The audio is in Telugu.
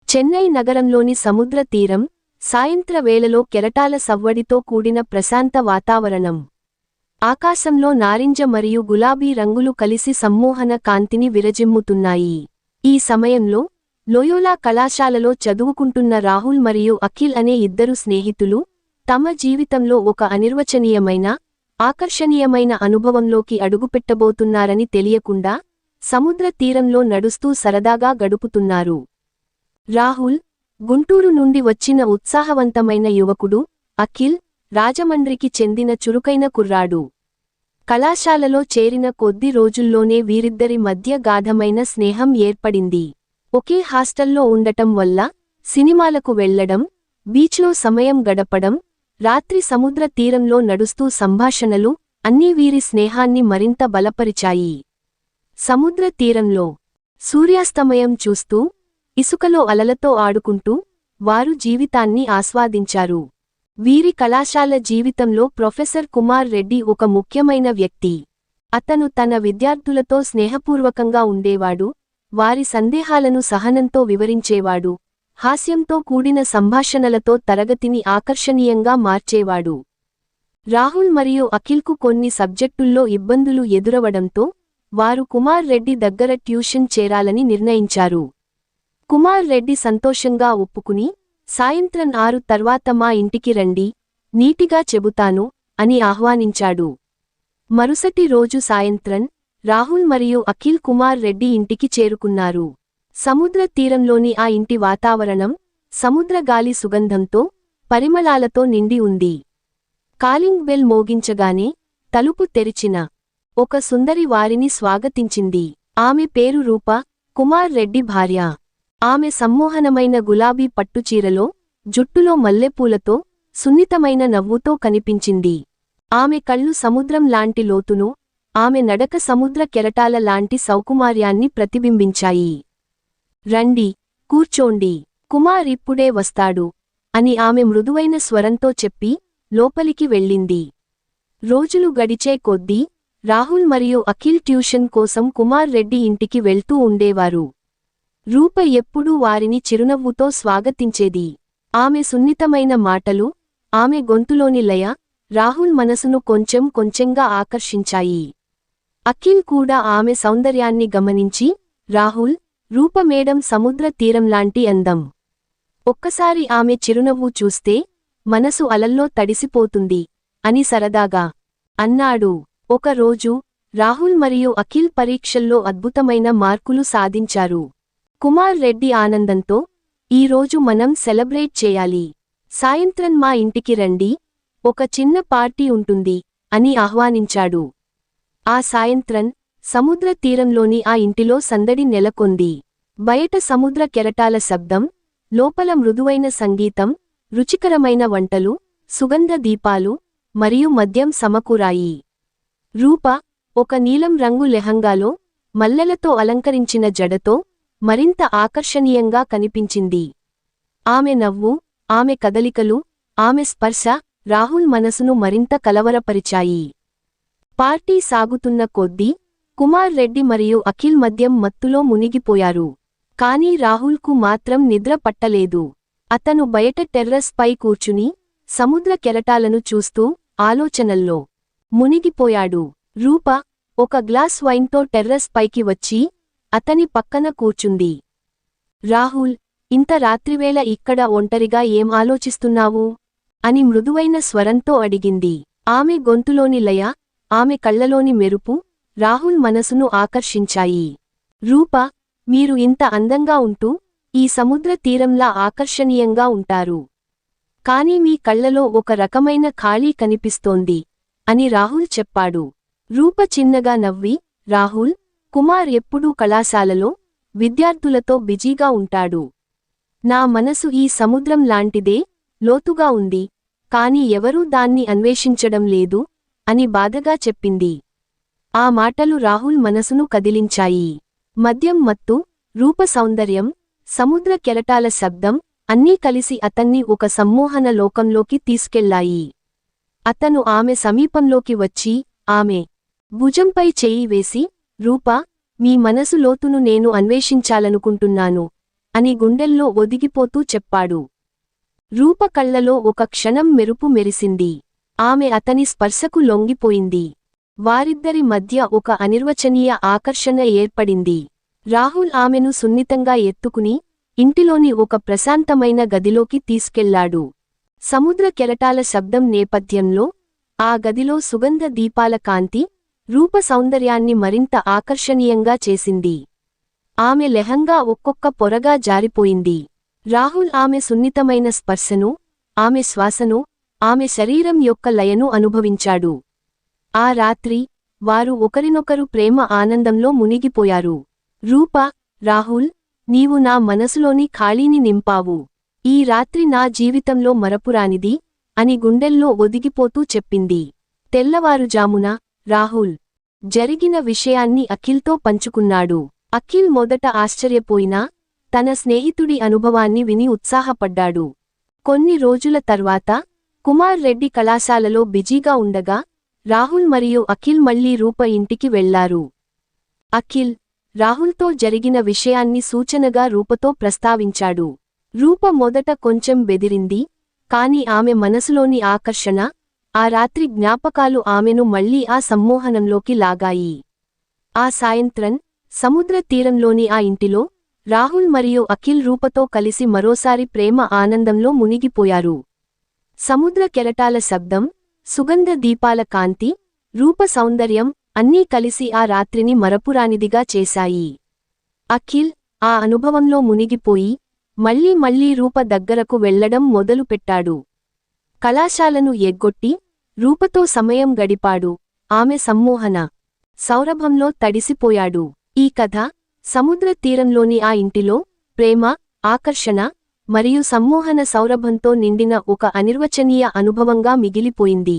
చెన్నై నగరంలోని సముద్ర తీరం, సాయంత్ర వేళలో కెరటాల సవ్వడితో కూడిన ప్రశాంత వాతావరణం. ఆకాశంలో నారింజ మరియు గులాబీ రంగులు కలిసి సమ్మోహన కాంతిని విరజిమ్ముతున్నాయి. ఈ సమయంలో లోయోలా కళాశాలలో చదువుకుంటున్న రాహుల్ మరియు అఖిల్ అనే ఇద్దరు స్నేహితులు తమ జీవితంలో ఒక అనిర్వచనీయమైన, ఆకర్షణీయమైన అనుభవంలోకి అడుగుపెట్టబోతున్నారని తెలియకుండా సముద్ర తీరంలో నడుస్తూ సరదాగా గడుపుతున్నారు. రాహుల్, గుంటూరు నుండి వచ్చిన ఉత్సాహవంతమైన యువకుడు. అఖిల్, రాజమండ్రికి చెందిన చురుకైన కుర్రాడు. కళాశాలలో చేరిన కొద్ది రోజుల్లోనే వీరిద్దరి మధ్య గాఢమైన స్నేహం ఏర్పడింది. ఒకే హాస్టల్లో ఉండటం వల్ల సినిమాలకు వెళ్లడం, బీచ్లో సమయం గడపడం, రాత్రి సముద్ర తీరంలో నడుస్తూ సంభాషణలు అన్నీ వీరి స్నేహాన్ని మరింత బలపరిచాయి. సముద్ర తీరంలో సూర్యాస్తమయం చూస్తూ, ఇసుకలో అలలతో ఆడుకుంటూ వారు జీవితాన్ని ఆస్వాదించారు. వీరి కళాశాల జీవితంలో ప్రొఫెసర్ కుమార్ రెడ్డి ఒక ముఖ్యమైన వ్యక్తి. అతను తన విద్యార్థులతో స్నేహపూర్వకంగా ఉండేవాడు, వారి సందేహాలను సహనంతో వివరించేవాడు, హాస్యంతో కూడిన సంభాషణలతో తరగతిని ఆకర్షణీయంగా మార్చేవాడు. రాహుల్ మరియు అఖిల్కు కొన్ని సబ్జెక్టుల్లో ఇబ్బందులు ఎదురవడంతో వారు కుమార్ రెడ్డి దగ్గర ట్యూషన్ చేరాలని నిర్ణయించారు. కుమార్ రెడ్డి సంతోషంగా ఒప్పుకుని, సాయంత్రం 6 తర్వాత మా ఇంటికి రండి, నీటిగా చెబుతాను అని ఆహ్వానించాడు. మరుసటి రోజు సాయంత్రం రాహుల్ మరియు అఖిల్ కుమార్ రెడ్డి ఇంటికి చేరుకున్నారు. సముద్ర తీరంలోని ఆ ఇంటి వాతావరణం సముద్ర గాలి సుగంధంతో, పరిమళాలతో నిండి ఉంది. కాలింగ్ బెల్ మోగించగానే తలుపు తెరిచిన ఒక సుందరి వారిని స్వాగతించింది. ఆమె పేరు రూప, కుమార్ రెడ్డి భార్య. ఆమె సమ్మోహనమైన గులాబీ పట్టుచీరలో, జుట్టులో మల్లెపూలతో, సున్నితమైన నవ్వుతో కనిపించింది. ఆమె కళ్ళు సముద్రం లాంటి లోతును, ఆమె నడక సముద్ర కెరటాల లాంటి సౌకుమార్యాన్ని ప్రతిబింబించాయి. రండి, కూర్చోండి, కుమార్ ఇప్పుడే వస్తాడు అని ఆమె మృదువైన స్వరంతో చెప్పి లోపలికి వెళ్ళింది. రోజులు గడిచే కొద్దీ రాహుల్ మరియు అఖిల్ ట్యూషన్ కోసం కుమార్ రెడ్డి ఇంటికి వెళ్తూ ఉండేవారు. రూప ఎప్పుడూ వారిని చిరునవ్వుతో స్వాగతించేది. ఆమె సున్నితమైన మాటలు, ఆమె గొంతులోని లయ రాహుల్ మనసును కొంచెం కొంచెంగా ఆకర్షించాయి. అఖిల్ కూడా ఆమె సౌందర్యాన్ని గమనించి, రాహుల్, రూప మేడం సముద్ర తీరంలాంటి అందం. ఒక్కసారి ఆమె చిరునవ్వు చూస్తే మనసు అలల్లో తడిసిపోతుంది అని సరదాగా అన్నాడు. ఒక రోజు రాహుల్ మరియు అఖిల్ పరీక్షల్లో అద్భుతమైన మార్కులు సాధించారు. కుమార్ రెడ్డి ఆనందంతో, ఈరోజు మనం సెలబ్రేట్ చేయాలి, సాయంత్రం మా ఇంటికి రండి, ఒక చిన్న పార్టీ ఉంటుంది అని ఆహ్వానించాడు. ఆ సాయంత్రం సముద్ర తీరంలోని ఆ ఇంటిలో సందడి నెలకొంది. బయట సముద్ర కెరటాల శబ్దం, లోపల మృదువైన సంగీతం, రుచికరమైన వంటలు, సుగంధ దీపాలు మరియు మద్యం సమకూరాయి. రూప, ఒక నీలం రంగు లెహంగాలో, మల్లెలతో అలంకరించిన జడతో మరింత ఆకర్షణీయంగా కనిపించింది. ఆమె నవ్వు, ఆమె కదలికలు, ఆమె స్పర్శ రాహుల్ మనసును మరింత కలవరపరిచాయి. పార్టీ సాగుతున్న కొద్దీ కుమార్ రెడ్డి మరియు అఖిల్ మద్యం మత్తులో మునిగిపోయారు. కానీ రాహుల్కు మాత్రం నిద్ర పట్టలేదు. అతను బయట టెర్రస్ పై కూర్చుని సముద్ర కెరటాలను చూస్తూ ఆలోచనల్లో మునిగిపోయాడు. రూప, ఒక గ్లాస్ వైన్తో టెర్రస్ పైకి వచ్చి అతని పక్కన కూర్చుంది. రాహుల్, ఇంత రాత్రివేళ ఇక్కడ ఒంటరిగా ఏం ఆలోచిస్తున్నావు అని మృదువైన స్వరంతో అడిగింది. ఆమె గొంతులోని లయ, ఆమె కళ్లలోని మెరుపు రాహుల్ మనసును ఆకర్షించాయి. రూప, మీరు ఇంత అందంగా ఉంటూ ఈ సముద్ర తీరంలా ఆకర్షణీయంగా ఉంటారు. కానీ మీ కళ్లలో ఒక రకమైన ఖాళీ కనిపిస్తోంది అని రాహుల్ చెప్పాడు. రూప చిన్నగా నవ్వి, రాహుల్, కుమార్ ఎప్పుడూ కళాశాలలో విద్యార్థులతో బిజీగా ఉంటాడు. నా మనసు ఈ సముద్రం లాంటిదే, లోతుగా ఉంది, కాని ఎవరూ దాన్ని అన్వేషించడం లేదు అని బాధగా చెప్పింది. ఆ మాటలు రాహుల్ మనసును కదిలించాయి. మద్యం మత్తు, రూప సౌందర్యం, సముద్ర కెరటాల శబ్దం అన్నీ కలిసి అతన్ని ఒక సమ్మోహన లోకంలోకి తీసుకెళ్లాయి. అతను ఆమె సమీపంలోకి వచ్చి ఆమె భుజంపై చెయ్యి వేసి, రూపా, మీ మనసు లోతును నేను అన్వేషించాలనుకుంటున్నాను అని గుండెల్లో ఒదిగిపోతూ చెప్పాడు. రూప కళ్లలో ఒక క్షణం మెరుపు మెరిసింది. ఆమె అతని స్పర్శకు లొంగిపోయింది. వారిద్దరి మధ్య ఒక అనిర్వచనీయ ఆకర్షణ ఏర్పడింది. రాహుల్ ఆమెను సున్నితంగా ఎత్తుకుని ఇంటిలోని ఒక ప్రశాంతమైన గదిలోకి తీసుకెళ్లాడు. సముద్ర కెరటాల శబ్దం నేపథ్యంలో ఆ గదిలో సుగంధ దీపాల కాంతి రూప సౌందర్యాన్ని మరింత ఆకర్షణీయంగా చేసింది. ఆమె లెహంగా ఒక్కొక్క పొరగా జారిపోయింది. రాహుల్ ఆమె సున్నితమైన స్పర్శను, ఆమె శ్వాసను, ఆమె శరీరం యొక్క లయను అనుభవించాడు. ఆ రాత్రి వారు ఒకరినొకరు ప్రేమ ఆనందంలో మునిగిపోయారు. రూపా, రాహుల్, నీవు నా మనసులోని ఖాళీని నింపావు. ఈ రాత్రి నా జీవితంలో మరపురానిది అని గుండెల్లో ఒదిగిపోతూ చెప్పింది. తెల్లవారుజామున రాహుల్ జరిగిన విషయాన్ని అఖిల్తో పంచుకున్నాడు. అఖిల్ మొదట ఆశ్చర్యపోయినా తన స్నేహితుడి అనుభవాన్ని విని ఉత్సాహపడ్డాడు. కొన్ని రోజుల తర్వాత కుమార్ రెడ్డి కళాశాలలో బిజీగా ఉండగా రాహుల్ మరియు అఖిల్ మళ్లీ రూప ఇంటికి వెళ్లారు. అఖిల్ రాహుల్తో జరిగిన విషయాన్ని సూచనగా రూపతో ప్రస్తావించాడు. రూప మొదట కొంచెం బెదిరింది, కాని ఆమె మనసులోని ఆకర్షణ, ఆ రాత్రి జ్ఞాపకాలు ఆమెను మళ్లీ ఆ సమ్మోహనంలోకి లాగాయి. ఆ సాయంత్రం సముద్ర తీరంలోని ఆ ఇంటిలో రాహుల్ మరియు అఖిల్ రూపతో కలిసి మరోసారి ప్రేమ ఆనందంలో మునిగిపోయారు. సముద్ర కెరటాల శబ్దం, సుగంధ దీపాల కాంతి, రూప సౌందర్యం అన్నీ కలిసి ఆ రాత్రిని మరపురానిదిగా చేశాయి. అఖిల్ ఆ అనుభవంలో మునిగిపోయి మళ్లీ మళ్లీ రూప దగ్గరకు వెళ్లడం మొదలుపెట్టాడు. కళాశాలను ఎగ్గొట్టి రూపతో సమయం గడిపాడు. ఆమె సమ్మోహన సౌరభంలో తడిసిపోయాడు. ఈ కథ సముద్ర తీరంలోని ఆ ఇంటిలో ప్రేమ, ఆకర్షణ మరియు సమ్మోహన సౌరభంతో నిండిన ఒక అనిర్వచనీయ అనుభవంగా మిగిలిపోయింది.